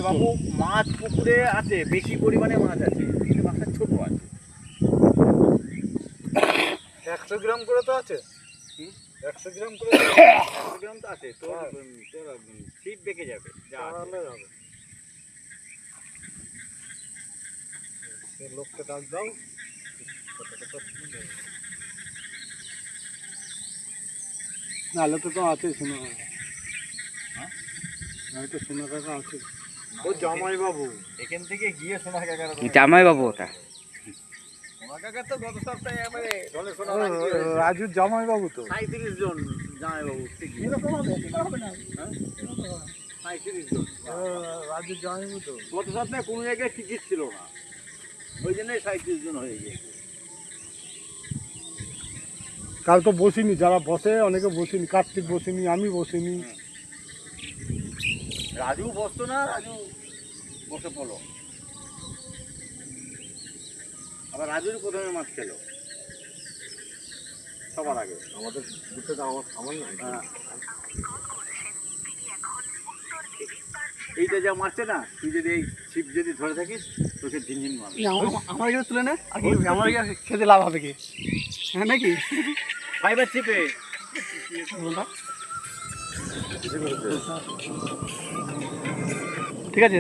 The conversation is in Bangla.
বাবু মাছ পুকুরে আছে, বেশি পরিমাণে মাছ আছে, কিন্তু মাছটা ছোট আছে। 100 গ্রাম করে তো আছে। 100 গ্রাম করে 100 গ্রাম তো আছে। তোর ছিপ বেঁকে যাবে যা আছে। যাবে। লোককে ডাক দাও। না লোকে তো আছে, শোনা হয়তো সোনা কাকা আছে। ও জামাই বাবু এখান থেকে গিয়ে সোনা কাকার জামাই বাবু ওটা। সোনা কাকা তো গত সপ্তাহে এবারে ঢলে সোনা রাজুর জামাই বাবু তো। 37 জন জামাই বাবু। এরকম হবে না। 37 জন রাজুর জামাই বাবু তো। গত সপ্তাহে কোনো জায়গায় টিকিট ছিল না, ওই জন্যই 37 জন হয়ে গিয়েছে। কাল তো বসিনি, যারা বসে অনেকে বসিনি, কার্তিক বসিনি, আমি বসিনি। রাজু বসতো না, রাজু বসে পড়লো। আবার রাজুর প্রথমে মাছ খেলো সবার আগে। আমাদের দুটো আমার সামান্য। এইটা যা মারছে না, তুই যদি এই ছিপ যদি ধরে থাকিস তোকে ঝিনঝিন মারবে। আমার কাছে তুলে নে, আমার কাছে খেতে লাভ হবে কি? হ্যাঁ নাকি? ফাইবার ছিপে ঠিক আছে।